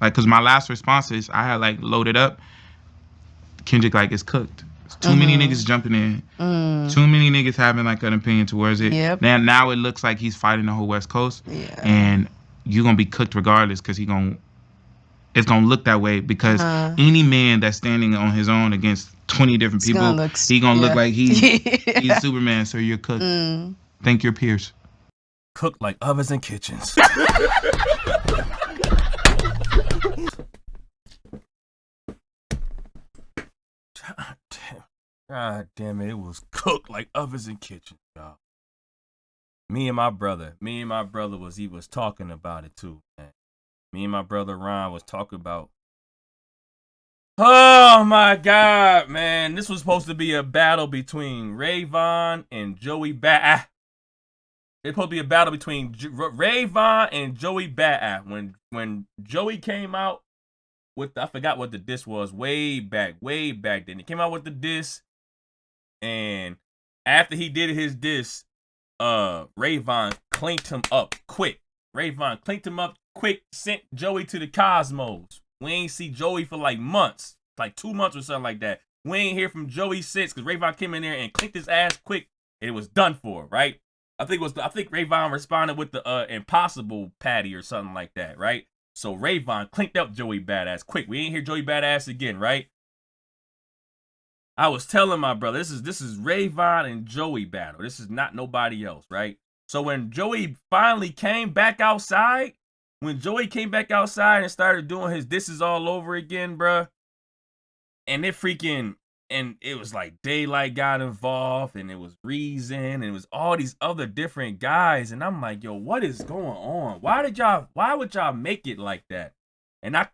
Like, cause my last response is I had like loaded up. Kendrick like it's cooked. It's too many niggas jumping in. Too many niggas having like an opinion towards it. Yep. Now it looks like he's fighting the whole West Coast, Yeah. and you gonna be cooked regardless because it's gonna look that way because any man that's standing on his own against 20 different It's gonna people, look, he gonna look yeah. like he's Superman. So you're cooked. Thank your peers. Cooked like ovens and kitchens. God damn it was cooked like ovens and kitchens, y'all. Me and my brother he was talking about it too, man. Me and my brother Ron was talking about. Oh my God, man! This was supposed to be a battle between Rayvon and Joey Bada. It's supposed to be a battle between Rayvon and Joey Bada. When Joey came out with I forgot what the diss was way back then. He came out with the diss, and after he did his diss, Rayvon cleaned him up quick. Sent Joey to the cosmos. We ain't see Joey for like months, like 2 months or something like that. We ain't hear from Joey since because Rayvon came in there and clinked his ass quick, and it was done for, right? I think Rayvon responded with the impossible patty or something like that, right? So Rayvon clinked up Joey Badass quick. We ain't hear Joey Badass again, right? I was telling my brother, this is Rayvon and Joey battle. This is not nobody else, right? So when Joey finally came back outside, and started doing his disses all over again, bruh, and it was like Daylight got involved, and it was Reason, and it was all these other different guys, and I'm like, yo, what is going on? Why would y'all make it like that? And I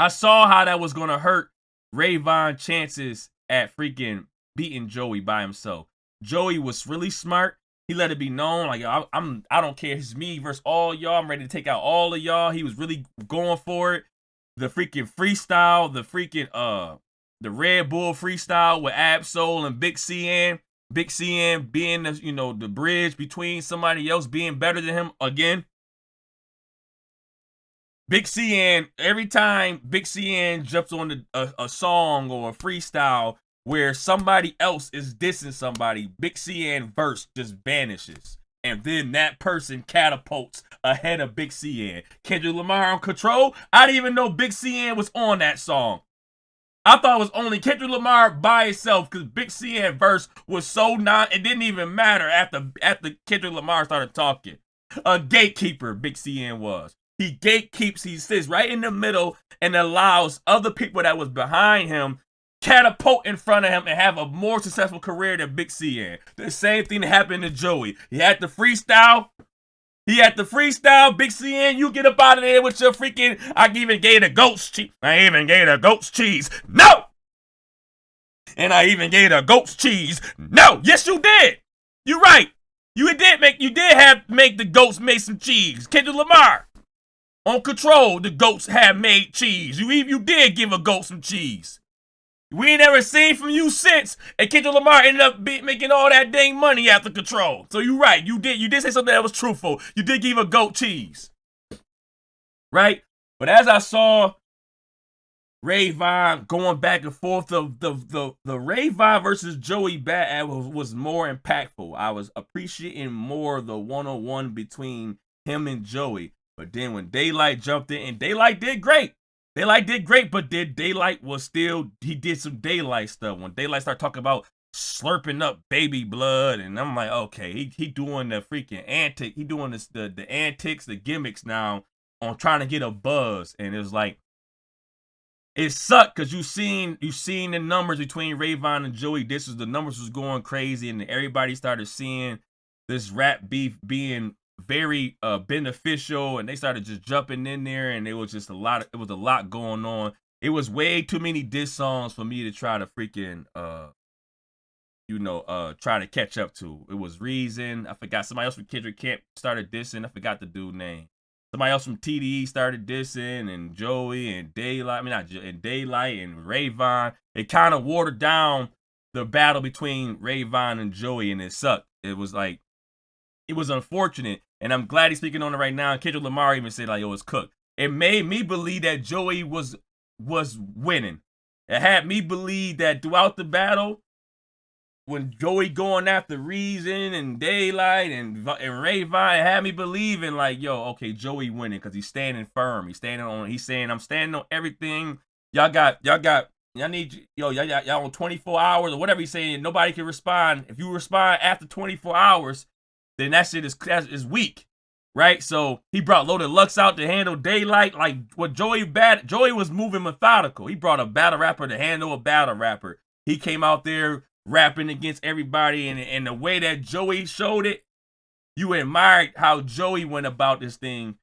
saw how that was gonna hurt Rayvon's chances at freaking beating Joey by himself. Joey was really smart. He let it be known, like, I don't care. It's me versus all y'all. I'm ready to take out all of y'all. He was really going for it. The freaking freestyle, the Red Bull freestyle with Absol and Big CN. Big CN being the bridge between somebody else being better than him again. Big CN, every time Big CN jumps on a song or a freestyle where somebody else is dissing somebody, Big CN verse just vanishes. And then that person catapults ahead of Big CN. Kendrick Lamar on Control, I didn't even know Big CN was on that song. I thought it was only Kendrick Lamar by itself because Big CN verse was so it didn't even matter after Kendrick Lamar started talking. A gatekeeper, Big CN was. He gatekeeps, he sits right in the middle and allows other people that was behind him catapult in front of him and have a more successful career than Big CN. The same thing that happened to Joey. He had the freestyle, Big CN, you get up out of there with your freaking, I even gave the goat's cheese. No! And I even gave the goat's cheese. No! Yes, you did! You're right. You did make the goats make some cheese. Kendrick Lamar. On Control, the goats have made cheese. You did give a goat some cheese. We ain't never seen from you since. And Kendrick Lamar ended up making all that dang money after Control. So you're right. You did say something that was truthful. You did give a goat cheese. Right? But as I saw Rayvon going back and forth, the Rayvon versus Joey Bada was more impactful. I was appreciating more the one-on-one between him and Joey. But then when Daylight jumped in, and Daylight did great. But Daylight he did some Daylight stuff. When Daylight started talking about slurping up baby blood, and I'm like, okay, he doing the freaking antic. He doing the antics, the gimmicks now on trying to get a buzz. And it was like, it sucked because you seen the numbers between Rayvon and Joey. The numbers was going crazy, and everybody started seeing this rap beef being very beneficial, and they started just jumping in there, and it was a lot going on. It was way too many diss songs for me to try to freaking try to catch up to. It was Reason. I forgot somebody else from Kendrick Camp started dissing. I forgot the dude name. Somebody else from TDE started dissing, and Joey and Daylight. Daylight and Rayvon. It kind of watered down the battle between Rayvon and Joey, and it sucked. It was unfortunate, and I'm glad he's speaking on it right now. And Kendrick Lamar even said, like, yo, it's cooked. It made me believe that Joey was winning. It had me believe that throughout the battle, when Joey going after Reason and Daylight and Rayvon, it had me believing like, yo, okay, Joey winning because he's standing firm. He's saying, I'm standing on everything. Y'all need, y'all on 24 hours or whatever he's saying. Nobody can respond. If you respond after 24 hours, then that shit is weak, right? So he brought Loaded Lux out to handle Daylight. Like what Joey was moving methodical. He brought a battle rapper to handle a battle rapper. He came out there rapping against everybody, and the way that Joey showed it, you admired how Joey went about this thing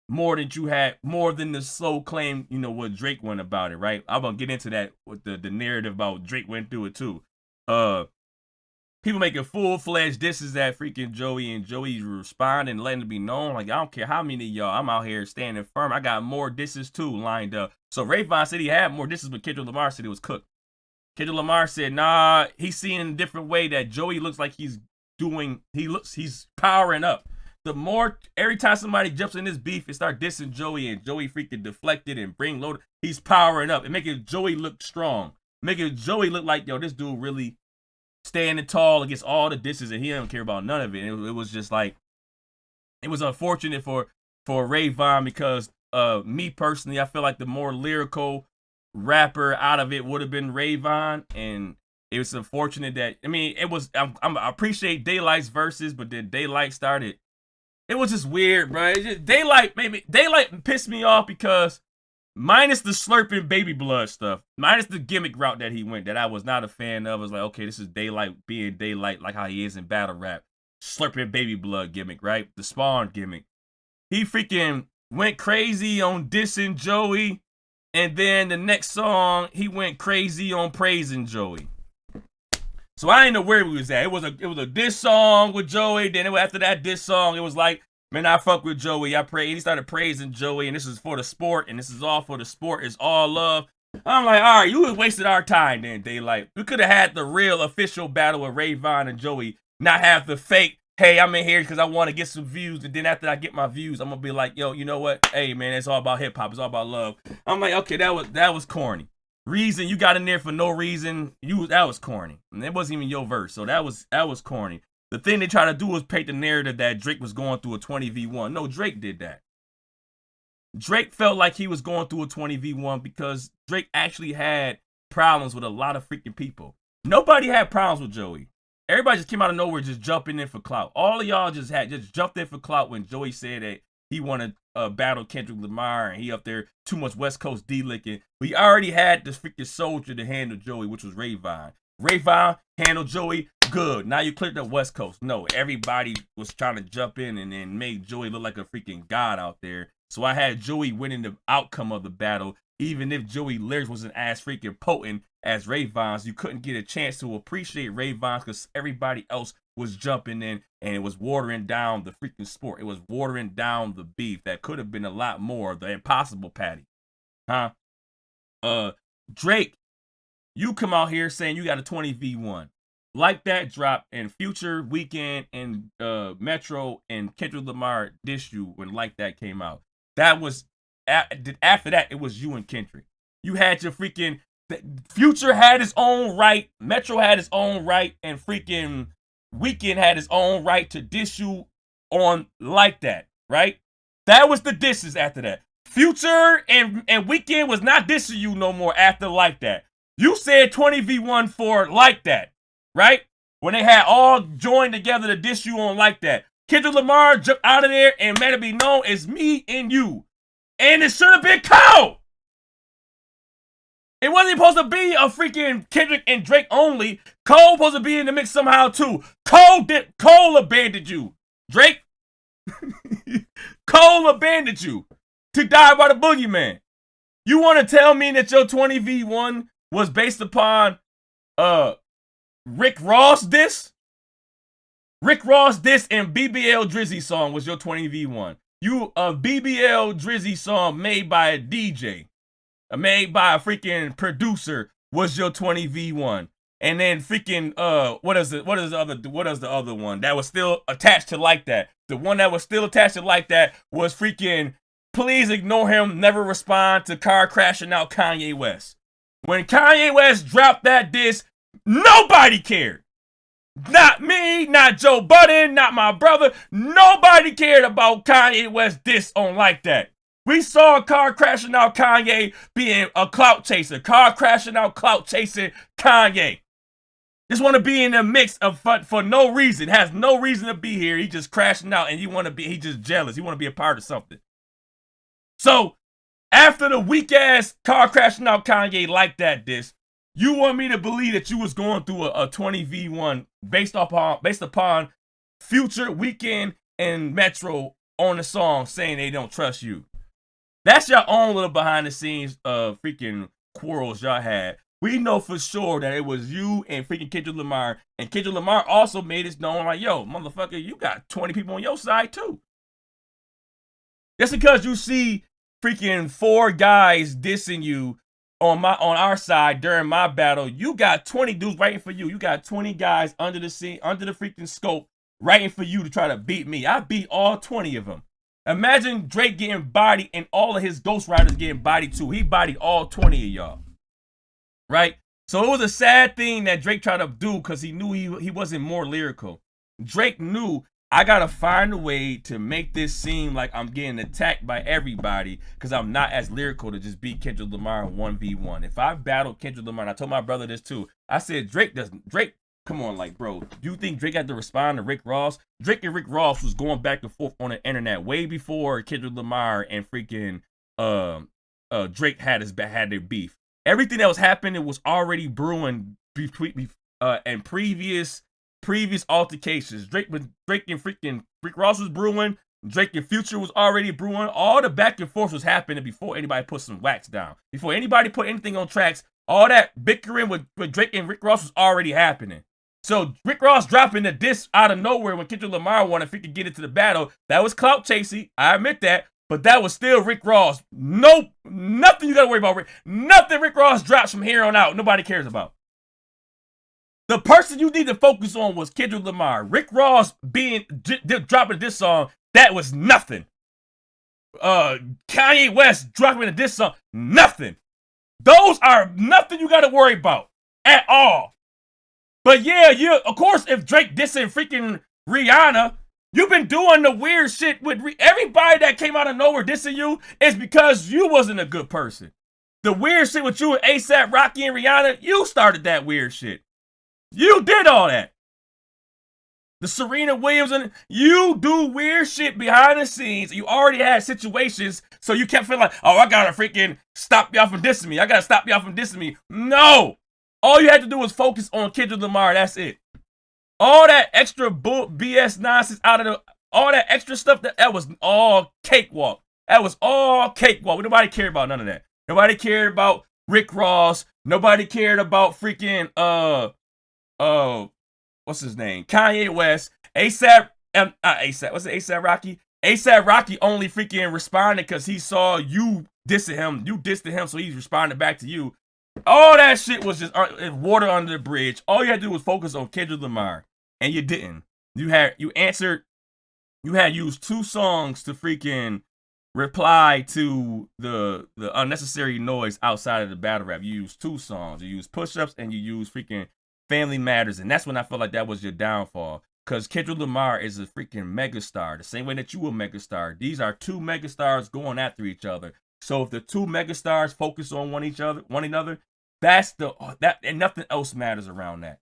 more than the slow claim, what Drake went about it, right? I'm gonna get into that with the narrative about Drake went through it too. People making full-fledged disses at freaking Joey, and Joey responding and letting it be known, like, I don't care how many of y'all, I'm out here standing firm. I got more disses too lined up. So Rayvon said he had more disses, but Kendrick Lamar said it was cooked. Kendrick Lamar said, nah, he's seeing in a different way that Joey looks like he's powering up. Every time somebody jumps in this beef and start dissing Joey, and Joey freaking deflected and bring loaded, he's powering up and making Joey look strong. Making Joey look like, yo, this dude really standing tall against all the disses, and he don't care about none of it. And it was just like, it was unfortunate for Rayvon because me personally, I feel like the more lyrical rapper out of it would have been Rayvon, and it was unfortunate that I appreciate Daylight's verses, but then Daylight started. It was just weird, bro. Daylight pissed me off because minus the slurping baby blood stuff, minus the gimmick route that he went, that I was not a fan of. I was like, okay, this is Daylight being Daylight, like how he is in battle rap. Slurping baby blood gimmick, right? The Spawn gimmick. He freaking went crazy on dissing Joey. And then the next song, he went crazy on praising Joey. So I didn't know where we was at. It was a diss song with Joey. Then after that diss song, it was like, man, I fuck with Joey. I pray. And he started praising Joey, and this is for the sport, and this is all for the sport. It's all love. I'm like, all right, you wasted our time then, Daylight. We could have had the real official battle with Rayvon and Joey, not have the fake, hey, I'm in here because I want to get some views, and then after I get my views, I'm gonna be like, yo, you know what? Hey, man, it's all about hip hop. It's all about love. I'm like, okay, that was corny. Reason you got in there for no reason. That was corny, and it wasn't even your verse, so that was corny. The thing they try to do was paint the narrative that Drake was going through a 20v1. No, Drake did that. Drake felt like he was going through a 20v1 because Drake actually had problems with a lot of freaking people. Nobody had problems with Joey. Everybody just came out of nowhere just jumping in for clout. All of y'all just jumped in for clout when Joey said that he wanted to battle Kendrick Lamar, and he up there too much West Coast D-licking. We already had this freaking soldier to handle Joey, which was Rayvon. Rayvon handled Joey good. Now you cleared up West Coast. No, everybody was trying to jump in and then make Joey look like a freaking god out there. So I had Joey winning the outcome of the battle. Even if Joey lyrics wasn't as freaking potent as Rayvon's, you couldn't get a chance to appreciate Rayvon's because everybody else was jumping in, and it was watering down the freaking sport. It was watering down the beef. That could have been a lot more. The impossible patty. Drake, you come out here saying you got a 20v1. Like that drop, and Future, Weekend, and Metro, and Kendrick Lamar diss you when Like That came out. That was, after that, it was you and Kendrick. You had your freaking, Future had his own right, Metro had his own right, and freaking Weekend had his own right to diss you on Like That, right? That was the disses after that. Future and Weekend was not dissing you no more after Like That. You said 20v1 for Like That, right? When they had all joined together to diss you on Like That. Kendrick Lamar jumped out of there and made it be known as me and you. And it should have been Cole. It wasn't supposed to be a freaking Kendrick and Drake only. Cole supposed to be in the mix somehow too. Cole abandoned you. Drake, Cole abandoned you to die by the boogeyman. You want to tell me that your 20v1 was based upon Rick Ross diss? Rick Ross diss and BBL Drizzy song was your 20v1. You a BBL Drizzy song made by a DJ, made by a freaking producer was your 20v1. And then freaking what is the other one that was still attached to Like That? The one that was still attached to Like That was freaking please ignore him, never respond to car crashing out Kanye West. When Kanye West dropped that diss, nobody cared. Not me, not Joe Budden, not my brother. Nobody cared about Kanye West diss on like that. We saw car crashing out Kanye being a clout chaser. Car crashing out clout chasing Kanye. Just want to be in the mix of fun for no reason. Has no reason to be here. He just crashing out and he just jealous. He want to be a part of something. So, after the weak ass car crashing out Kanye like that diss, you want me to believe that you was going through a 20v1 based upon Future, Weeknd, and Metro on the song saying they don't trust you. That's your own little behind the scenes freaking quarrels y'all had. We know for sure that it was you and freaking Kendrick Lamar. And Kendrick Lamar also made it known like, yo, motherfucker, you got 20 people on your side too. Just because you see freaking 4 guys dissing you on our side during my battle, you got 20 dudes waiting for you. You got 20 guys under the freaking scope waiting for you to try to beat me. I beat all 20 of them. Imagine Drake getting bodied and all of his ghostwriters getting bodied too. He bodied all 20 of y'all. Right? So it was a sad thing that Drake tried to do because he knew he wasn't more lyrical. Drake knew, I gotta find a way to make this seem like I'm getting attacked by everybody because I'm not as lyrical to just beat Kendrick Lamar in 1v1. If I battled Kendrick Lamar, and I told my brother this too, I said Drake, come on, like, bro, do you think Drake had to respond to Rick Ross? Drake and Rick Ross was going back and forth on the internet way before Kendrick Lamar and freaking Drake had their beef. Everything that was happening was already brewing between and previous altercations. Drake and freaking Rick Ross was brewing. Drake and Future was already brewing. All the back and forth was happening before anybody put some wax down. Before anybody put anything on tracks, all that bickering with Drake and Rick Ross was already happening. So Rick Ross dropping the diss out of nowhere when Kendrick Lamar wanted to freaking get into the battle, that was clout chasing. I admit that. But that was still Rick Ross. Nope. Nothing you got to worry about. Nothing Rick Ross drops from here on out. Nobody cares about. The person you need to focus on was Kendrick Lamar. Rick Ross dropping this song, that was nothing. Kanye West dropping this song, nothing. Those are nothing you got to worry about at all. But yeah, of course, if Drake dissing freaking Rihanna, you've been doing the weird shit with everybody that came out of nowhere dissing you is because you wasn't a good person. The weird shit with you and A$AP Rocky and Rihanna, you started that weird shit. You did all that. The Serena Williams, and you do weird shit behind the scenes. You already had situations, so you kept feeling like, oh, I gotta freaking stop y'all from dissing me. I gotta stop y'all from dissing me. No! All you had to do was focus on Kendrick Lamar. That's it. All that extra BS nonsense all that extra stuff, that was all cakewalk. That was all cakewalk. Nobody cared about none of that. Nobody cared about Rick Ross. Nobody cared about freaking what's his name? Kanye West. A$AP, what's it? A$AP Rocky? A$AP Rocky only freaking responded because he saw you dissing him. You dissed him, so he responded back to you. All that shit was just water under the bridge. All you had to do was focus on Kendrick Lamar, and you didn't. You had used 2 songs to freaking reply to the unnecessary noise outside of the battle rap. You used 2 songs. You used Push-Ups and you used freaking Family Matters, and that's when I felt like that was your downfall. Because Kendrick Lamar is a freaking megastar, the same way that you a megastar. These are 2 megastars going after each other. So if the 2 megastars focus on one another, and nothing else matters around that.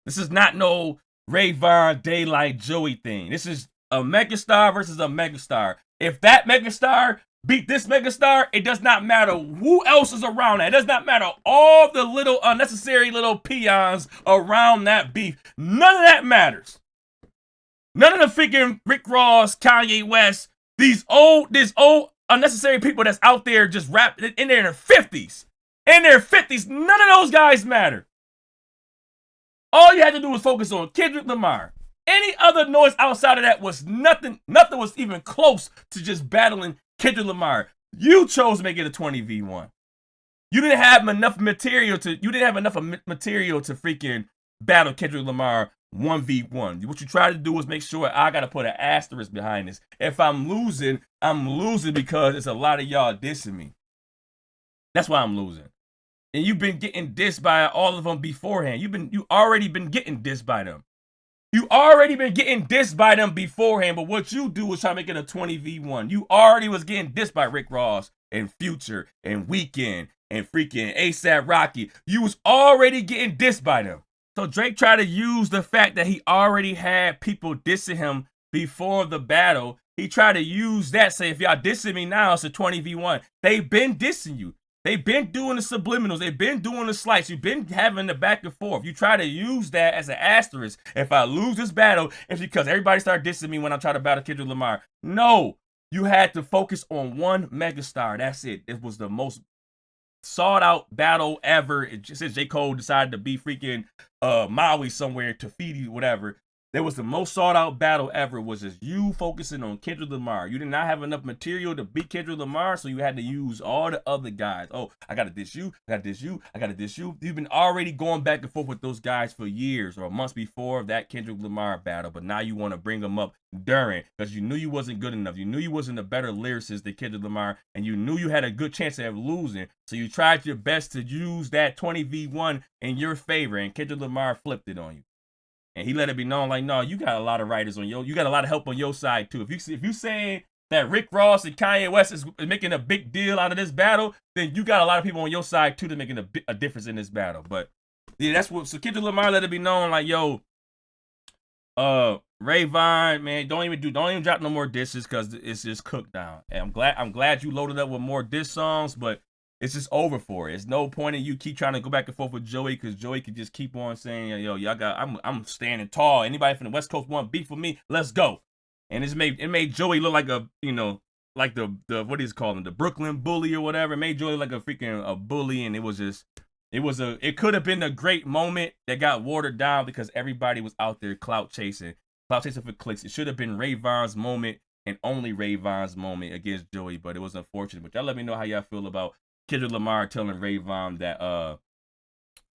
This is not no Rayvon, Daylight, Joey thing. This is a megastar versus a megastar. If that megastar beat this megastar, it does not matter who else is around that. It does not matter all the little unnecessary little peons around that beef. None of that matters. None of the freaking Rick Ross, Kanye West, these old unnecessary people that's out there just rapping in their 50s. In their 50s, none of those guys matter. All you had to do was focus on Kendrick Lamar. Any other noise outside of that was nothing. Nothing was even close to just battling Kendrick Lamar. You chose to make it a 20v1. You didn't have enough material to freaking battle Kendrick Lamar 1v1. What you try to do is make sure I got to put an asterisk behind this. If I'm losing because it's a lot of y'all dissing me. That's why I'm losing. And you've been getting dissed by all of them beforehand. You already been getting dissed by them. You already been getting dissed by them beforehand, but what you do is try to make it a 20v1. You already was getting dissed by Rick Ross and Future and Weeknd and freaking A$AP Rocky. You was already getting dissed by them. So Drake tried to use the fact that he already had people dissing him before the battle. He tried to use that, say, if y'all dissing me now, it's a 20v1. They've been dissing you. They've been doing the subliminals. They've been doing the slice. You've been having the back and forth. You try to use that as an asterisk. If I lose this battle, it's because everybody started dissing me when I tried to battle Kendrick Lamar. No, you had to focus on one megastar. That's it. It was the most sought out battle ever. Since J. Cole decided to be freaking Maui somewhere, Tafiti, whatever. There was the most sought out battle ever, was just you focusing on Kendrick Lamar. You did not have enough material to beat Kendrick Lamar, so you had to use all the other guys. Oh, I gotta diss you, I gotta diss you, I gotta diss you. You've been already going back and forth with those guys for years or months before that Kendrick Lamar battle, but now you want to bring them up during, because you knew you wasn't good enough. You knew you wasn't a better lyricist than Kendrick Lamar, and you knew you had a good chance of losing, so you tried your best to use that 20v1 in your favor, and Kendrick Lamar flipped it on you. And he let it be known, like, no, you got a lot of writers on you got a lot of help on your side too. If you saying that Rick Ross and Kanye West is making a big deal out of this battle, then you got a lot of people on your side too that making a difference in this battle. But yeah, that's what. So Kendrick Lamar let it be known, like, yo, Rayvon, man, don't even drop no more disses because it's just cooked down. And I'm glad you loaded up with more diss songs, but it's just over for it. It's no point in you keep trying to go back and forth with Joey, because Joey could just keep on saying, yo, y'all got, I'm standing tall. Anybody from the West Coast want beef with me? Let's go. And it made Joey look like a, like the what is calling the Brooklyn bully or whatever. It made Joey like a freaking a bully, and it could have been a great moment that got watered down because everybody was out there clout chasing for clicks. It should have been Rayvon's moment and only Rayvon's moment against Joey, but it was unfortunate. But y'all let me know how y'all feel about Kendrick Lamar telling Rayvon that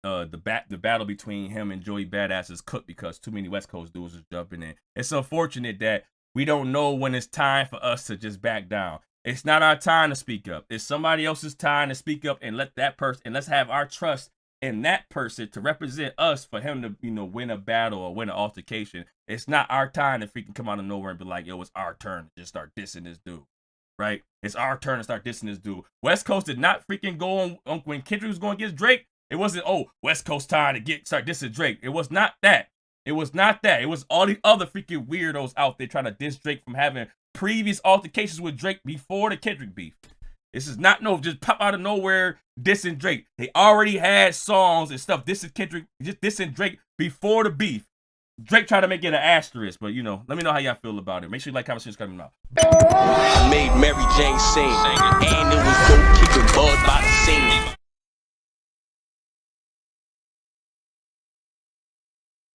the battle between him and Joey Badass is cooked because too many West Coast dudes are jumping in. It's unfortunate that we don't know when it's time for us to just back down. It's not our time to speak up. It's somebody else's time to speak up and let that person, and let's have our trust in that person to represent us for him to, win a battle or win an altercation. It's not our time to freaking come out of nowhere and be like, yo, it's our turn to just start dissing this dude. Right? It's our turn to start dissing this dude. West Coast did not freaking go on when Kendrick was going against Drake. It wasn't, West Coast time to start dissing Drake. It was not that. It was all the other freaking weirdos out there trying to diss Drake from having previous altercations with Drake before the Kendrick beef. This is not just pop out of nowhere dissing Drake. They already had songs and stuff dissing Kendrick, just dissing Drake before the beef. Drake tried to make it an asterisk, but let me know how y'all feel about it. Make sure you like, comment, subscribe, coming out. I made Mary Jane sing, and it was dope kicking bud